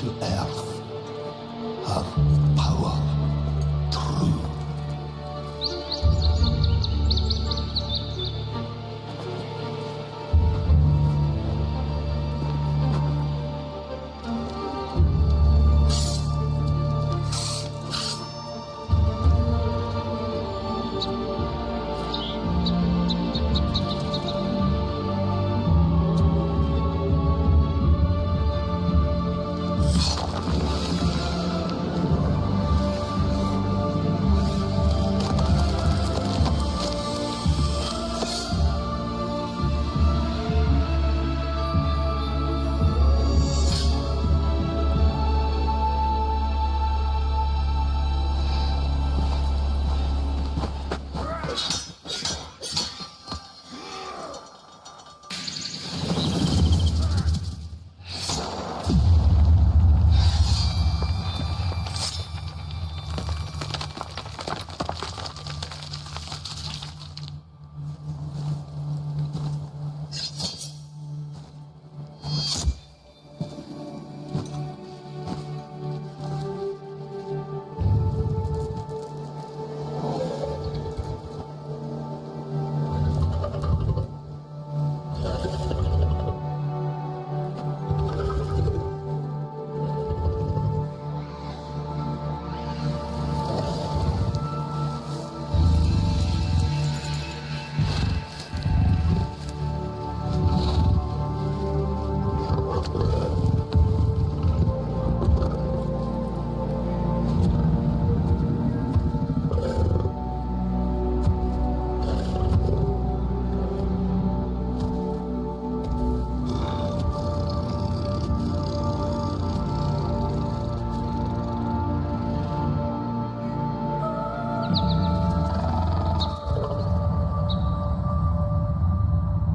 to earth, her power true.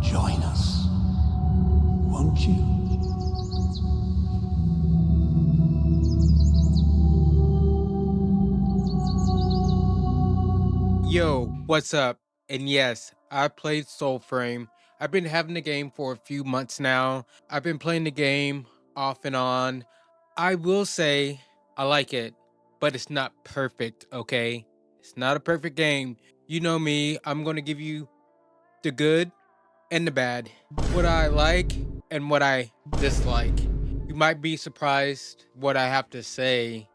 Join us, won't you? Yo, what's up? And yes, I played Soulframe. I've been having the game for a few months now. I've been playing the game off and on. I will say I like it, but it's not perfect, okay? It's not a perfect game. You know me, I'm going to give you the good and the bad, what I like and what I dislike. You might be surprised what I have to say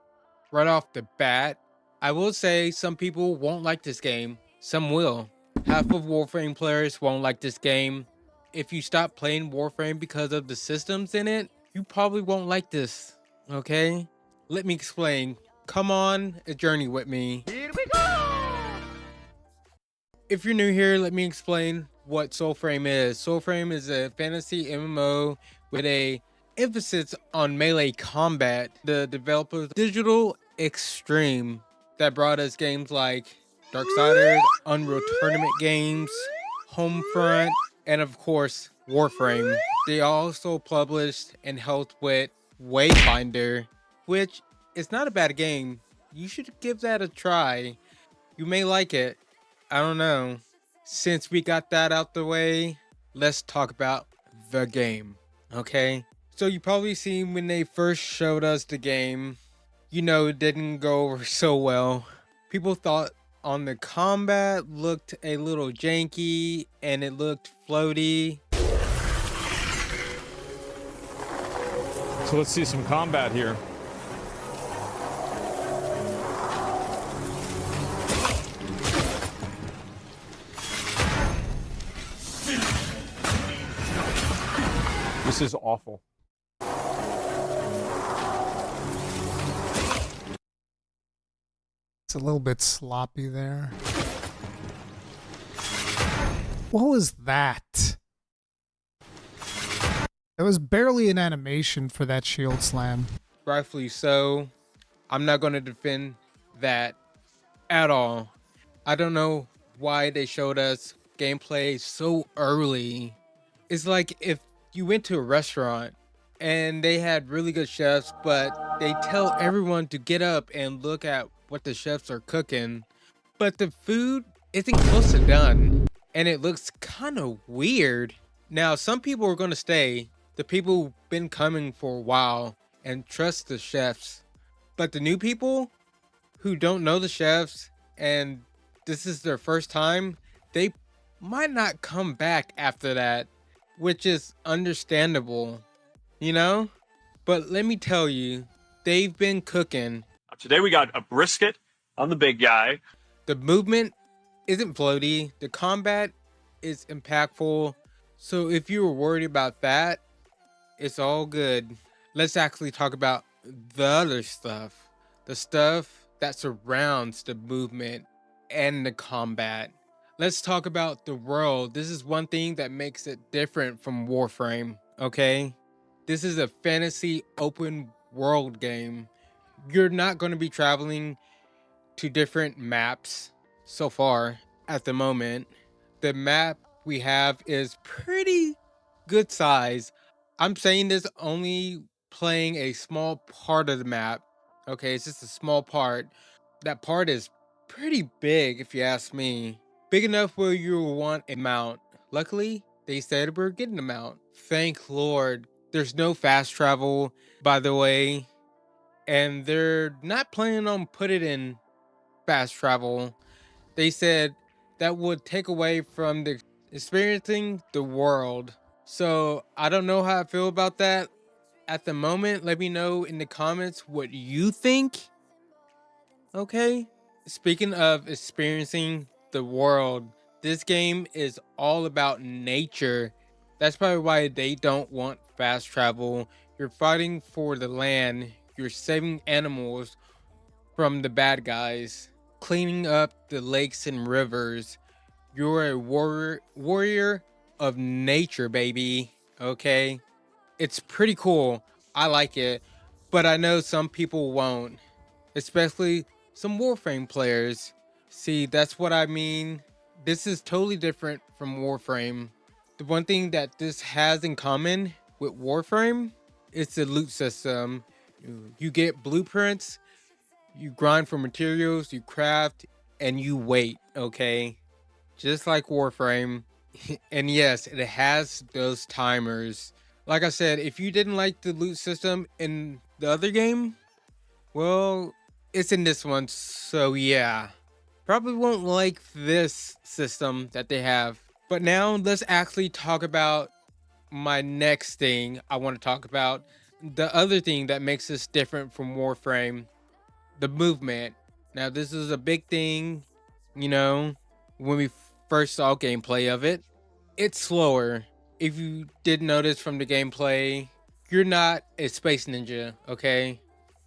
right off the bat. I will say some people won't like this game, some will. Half of Warframe players won't like this game. If you stop playing Warframe because of the systems in it, you probably won't like this, okay? Let me explain. Come on a journey with me. Here we go! If you're new here, let me explain what Soulframe is. Soulframe is a fantasy MMO with a emphasis on melee combat. The developers Digital Extreme that brought us games like Darksiders, Unreal Tournament games, Homefront, and of course Warframe. They also published and helped with Wayfinder, which is not a bad game. You should give that a try. You may like it. I don't know. Since we got that out the way, let's talk about the game, okay? So you probably seen when they first showed us the game, you know, it didn't go over so well. People thought on the combat looked a little janky and it looked floaty. So let's see some combat here. This is awful. It's a little bit sloppy there. What was that? There was barely an animation for that shield slam. Rightfully so. I'm not going to defend that at all. I don't know why they showed us gameplay so early. It's like if you went to a restaurant and they had really good chefs, but they tell everyone to get up and look at what the chefs are cooking, but the food isn't close to done and it looks kind of weird. Now, some people are going to stay, the people who've been coming for a while, and trust the chefs. But the new people who don't know the chefs and this is their first time, they might not come back after that, which is understandable, you know? But let me tell you, they've been cooking. Today we got a brisket on the big guy. The movement isn't floaty, the combat is impactful. So if you were worried about that, it's all good. Let's actually talk about the other stuff. The stuff that surrounds the movement and the combat. Let's talk about the world. This is one thing that makes it different from Warframe, okay? This is a fantasy open world game. You're not going to be traveling to different maps so far at the moment. The map we have is pretty good size. I'm saying this only playing a small part of the map. Okay, it's just a small part. That part is pretty big if you ask me. Big enough where you will want a mount. Luckily, they said we're getting a mount. Thank Lord. There's no fast travel, by the way. And they're not planning on putting it in fast travel. They said that would take away from the experiencing the world. So I don't know how I feel about that at the moment. Let me know in the comments what you think. Okay. Speaking of experiencing the world, this game is all about nature. That's probably why they don't want fast travel. You're fighting for the land. You're saving animals from the bad guys, cleaning up the lakes and rivers. You're a warrior of nature, baby. Okay? It's pretty cool. I like it, but I know some people won't, especially some Warframe players. See, that's what I mean. This is totally different from Warframe. The one thing that this has in common with Warframe is the loot system. You get blueprints, you grind for materials, you craft, and you wait, okay? Just like Warframe. And yes, it has those timers. Like I said, if you didn't like the loot system in the other game, well, it's in this one, so yeah. Probably won't like this system that they have. But now let's actually talk about my next thing I want to talk about. The other thing that makes this different from Warframe, the movement. Now this is a big thing, you know, when we first saw gameplay of it. It's slower. If you did notice from the gameplay, you're not a space ninja, okay?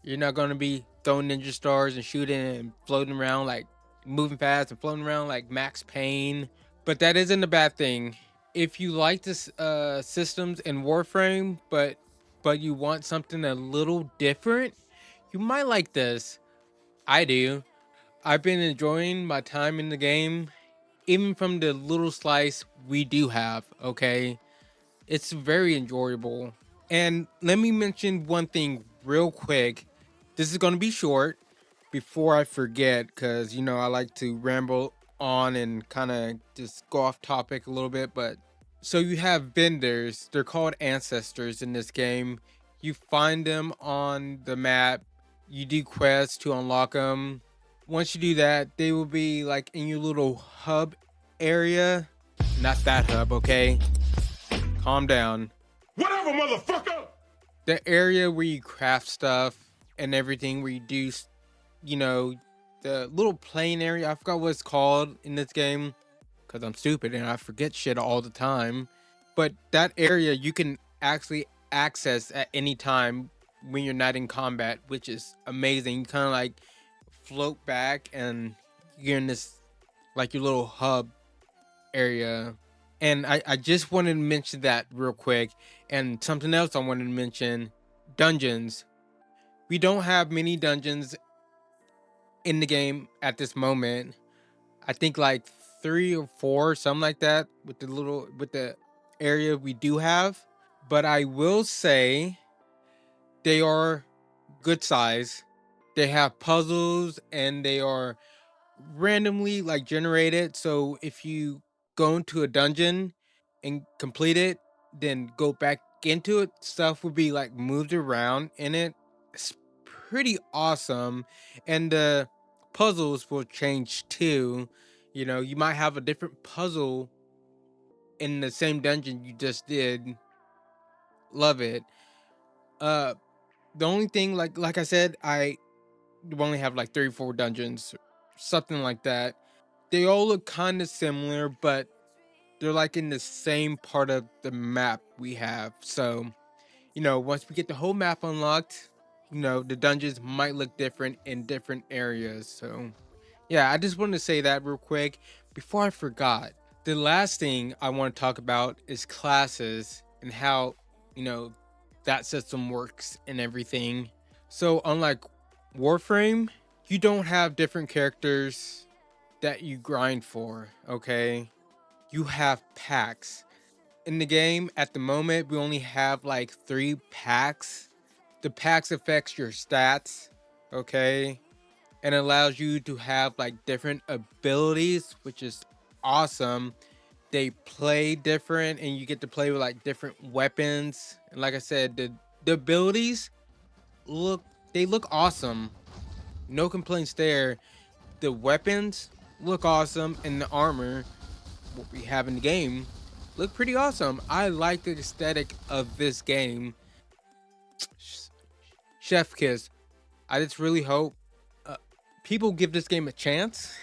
You're not going to be throwing ninja stars and shooting and floating around like moving fast and floating around like Max Payne. But that isn't a bad thing. If you like this systems in Warframe, but you want something a little different, you might like this. I do. I've been enjoying my time in the game, even from the little slice we do have, okay? It's very enjoyable. And let me mention one thing real quick. This is going to be short before I forget, because, you know, I like to ramble on and kind of just go off topic a little bit. But so you have vendors, they're called ancestors in this game. You find them on the map, you do quests to unlock them. Once you do that, they will be like in your little hub area. Not that hub, okay? Calm down. Whatever, motherfucker! The area where you craft stuff and everything, where you do, you know, the little plane area. I forgot what it's called in this game because I'm stupid and I forget shit all the time. But that area you can actually access at any time when you're not in combat, which is amazing. You kind of like float back and you're in this like your little hub area. And I just wanted to mention that real quick. And something else I wanted to mention, dungeons. We don't have many dungeons in the game at this moment. I think like 3 or 4, something like that, with the area we do have. But I will say they are good size. They have puzzles and they are randomly like generated. So if you go into a dungeon and complete it, then go back into it, stuff will be like moved around in it. It's pretty awesome. And the puzzles will change too. You know, you might have a different puzzle in the same dungeon you just did. Love it. Uh the only thing, like I said, I only have like 34 dungeons, something like that. They all look kind of similar, but they're like in the same part of the map we have. So, you know, once we get the whole map unlocked, you know, the dungeons might look different in different areas. So, yeah, I just wanted to say that real quick before I forgot. The last thing I want to talk about is classes and how, you know, that system works and everything. So, unlike Warframe, you don't have different characters that you grind for, okay? You have packs. In the game, at the moment, we only have like 3 packs. The packs affects your stats, okay? And allows you to have like different abilities, which is awesome. They play different and you get to play with like different weapons. And like I said, the abilities look they look awesome. No complaints there. The weapons look awesome and the armor what we have in the game look pretty awesome. I like the aesthetic of this game. Chef kiss. I just really hope uh, people give this game a chance,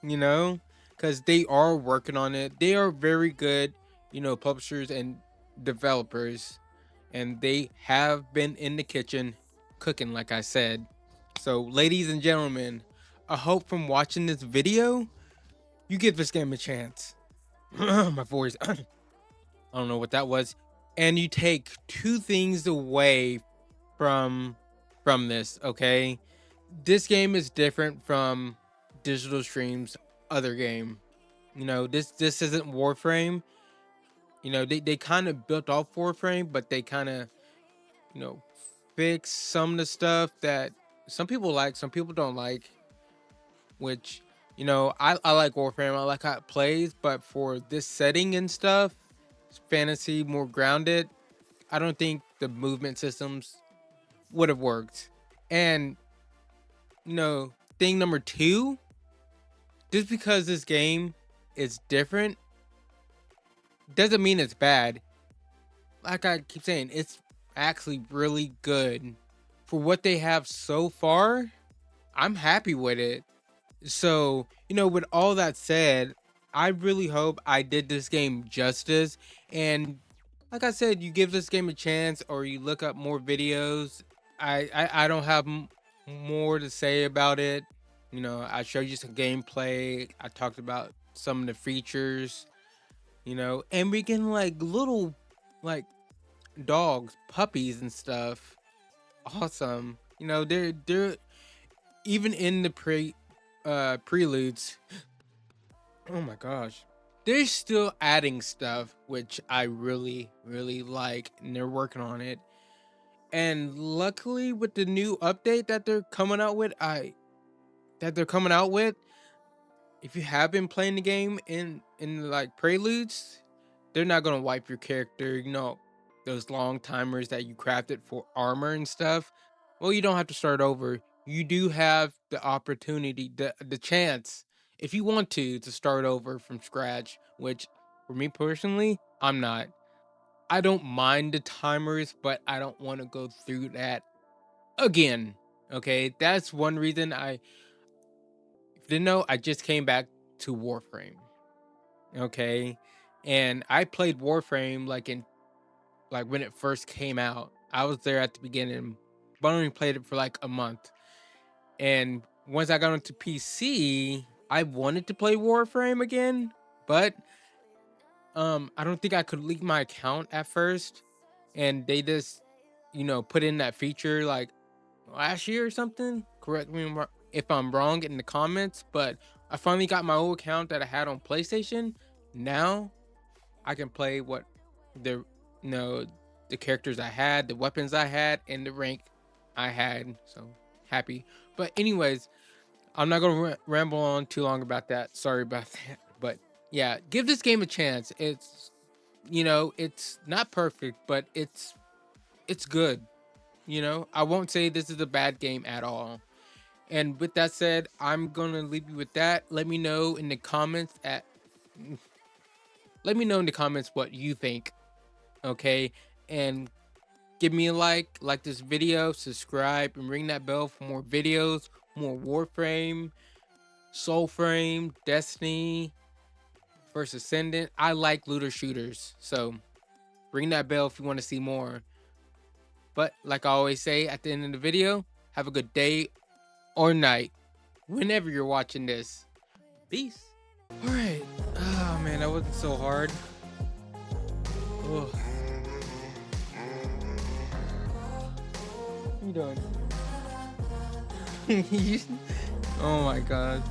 you know, because they are working on it. They are very good, you know, publishers and developers, and they have been in the kitchen cooking, like I said. So, ladies and gentlemen, I hope from watching this video, you give this game a chance. My voice, I don't know what that was. And you take 2 things away from this, okay? This game is different from Digital Stream's other game. You know, this isn't Warframe. You know, they kind of built off Warframe, but they kind of, you know, fix some of the stuff that some people like, some people don't like. Which, you know, I like Warframe. I like how it plays, but for this setting and stuff, it's fantasy, more grounded. I don't think the movement systems would have worked. And you know, thing number 2, just because this game is different doesn't mean it's bad. Like I keep saying, it's actually really good. For what they have so far, I'm happy with it. So, you know, with all that said, I really hope I did this game justice. And like I said, you give this game a chance or you look up more videos. I don't have more to say about it. You know, I showed you some gameplay. I talked about some of the features, you know, and we can like little like dogs, puppies and stuff. Awesome. You know, they're even in the preludes. Oh my gosh. They're still adding stuff which I really like, and they're working on it. And luckily with the new update that they're coming out with, if you have been playing the game in like preludes, they're not gonna wipe your character, you know, those long timers that you crafted for armor and stuff. Well, you don't have to start over. You do have the opportunity, the chance, if you want to start over from scratch, which for me personally, I'm not. I don't mind the timers, but I don't want to go through that again. Okay, that's one reason if you didn't know, I just came back to Warframe. Okay, and I played Warframe like when it first came out. I was there at the beginning, but I only played it for like a month. And once I got onto PC, I wanted to play Warframe again, but I don't think I could leak my account at first, and they just, you know, put in that feature like last year or something. Correct me if I'm wrong in the comments, but I finally got my old account that I had on PlayStation. Now I can play what the, you know, the characters I had, the weapons I had, and the rank I had. So happy. But anyways, I'm not gonna ramble on too long about that. Sorry about that. But yeah, give this game a chance. It's you know, it's not perfect, but it's good. You know, I won't say this is a bad game at all. And with that said, I'm gonna leave you with that. Let me know in the comments what you think. Okay, and give me a like this video, subscribe, and ring that bell for more videos, more Warframe, Soulframe, Destiny, First Ascendant. I like looter shooters, so ring that bell if you want to see more. But like I always say at the end of the video, have a good day or night whenever you're watching this. Peace. All right. Oh man, that wasn't so hard. Ugh. What are you doing? Oh my god.